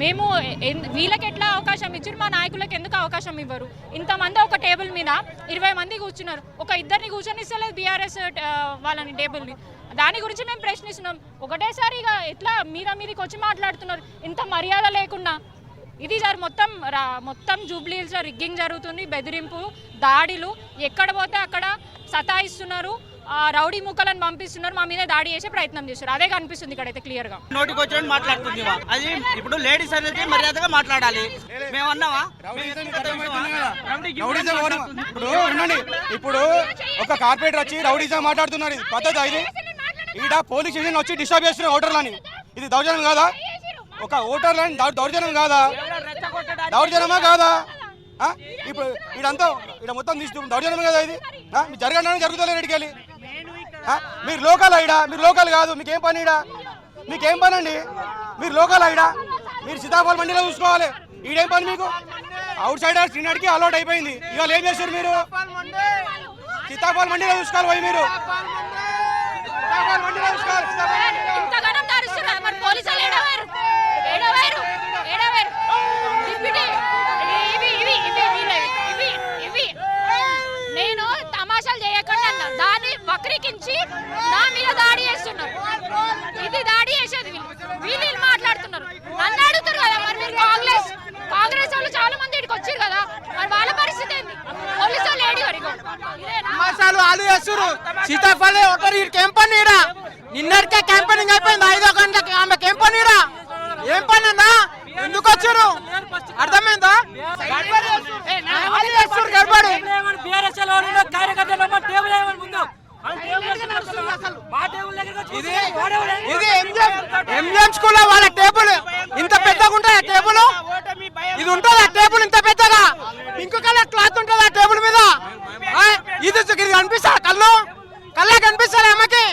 మేము వీళ్ళకి ఎట్లా అవకాశం ఇచ్చారు, మా నాయకులకు ఎందుకు అవకాశం ఇవ్వరు? ఇంతమంది ఒక టేబుల్ మీద 20 మంది కూర్చున్నారు, ఒక ఇద్దరిని కూర్చొనిస్తలేదు బీఆర్ఎస్ వాళ్ళని టేబుల్ని. దాని గురించి మేము ప్రశ్నిస్తున్నాం. ఒకటేసారి ఇక ఎట్లా మీదికి వచ్చి మాట్లాడుతున్నారు ఇంత మర్యాద లేకుండా. ఇది మొత్తం జూబ్లీ హిల్స్లో రిగ్గింగ్ జరుగుతుంది, బెదిరింపు దాడులు, ఎక్కడ పోతే అక్కడ సతాయిస్తున్నారు, రౌడీ ముక్కలను పంపిస్తున్నారు, మా మీద దాడి చేసే ప్రయత్నం చేస్తారు. అదే కనిపిస్తుంది ఇక్కడైతే క్లియర్ గా. నోటికి వచ్చి మాట్లాడుతుంది అది. ఇప్పుడు లేడీస్ అనేది మర్యాదగా మాట్లాడాలి. మేము అన్నావా? ఇప్పుడు ఒక కార్పొరేటర్ వచ్చి రౌడీజం మాట్లాడుతున్నారు, ఇది పద్ధతి? ఇది ఈడ పోలీస్ స్టేషన్ వచ్చి డిస్టర్బ్ చేస్తున్నారు ఓటర్లని. ఇది దౌర్జన్యం కాదా? ఒక ఓటర్లని దౌర్జన్యం కాదా? దౌర్జన్యమా కాదా? ఇప్పుడు ఇదంతా ఇక్కడ మొత్తం తీసుకుంటుంది దౌర్జన్యం కదా ఇది. మీరు జరగడానికి జరుగుతలేదు ఇడికెళ్ళి. మీరు లోకల్ అయిడా? మీరు లోకల్ కాదు, మీకేం పని ఇడా? మీకేం పని అండి? మీరు లోకల్ అయిడా? మీరు సీతాఫల్ మండీలో చూసుకోవాలి. ఈడేం పని మీకు? అవుట్ సైడర్స్ నిన్నటికి అలౌట్ అయిపోయింది. ఇవాళ ఏం చేస్తారు మీరు? సీతాఫల్ మండీలో చూసుకోవాలి పోయి మీరు. సీతాఫల్ మండీలో చూసుకోవాలి. నేను తమాషాలు చేయకుండా దాన్ని వక్రీకించి నా మీద దాడి చేస్తున్నారు. ఇది దాడి చేసేది వీళ్ళు మాట్లాడుతున్నారు. నన్ను అడుగుతారు కదా మరి మీరు కాంగ్రెస్ వాళ్ళు చాలా మంది ఇక్కడికి వచ్చారు కదా, మరి వాళ్ళ పరిస్థితి ఏంది? పోలీసు వాళ్ళు ఏడి వరకు సీతాఫల్ ఒకరు క్యాంపెయిన్ ఇరా నిన్నటికే క్యాంపెయినింగ్ అయిపోయింది. 5 గంటలకి ఆమె క్యాంపెయిన్ ఇరా. ఏం పని అన్నా? ఎందుకు వచ్చారు? అర్థమైందా? గడబడి ఎంజిఎం స్కూల్ వాళ్ళ టేబుల్ ఇంత పెద్దగా ఉంటుంది. టేబుల్ ఇది ఉంటుంది, ఆ టేబుల్ ఇంత పెద్దగా పింక్ కలర్ క్లాత్ ఉంటుంది ఆ టేబుల్ మీద. ఇది కనిపిస్తా కళ్ళ కనిపిస్తారా ఆమెకి?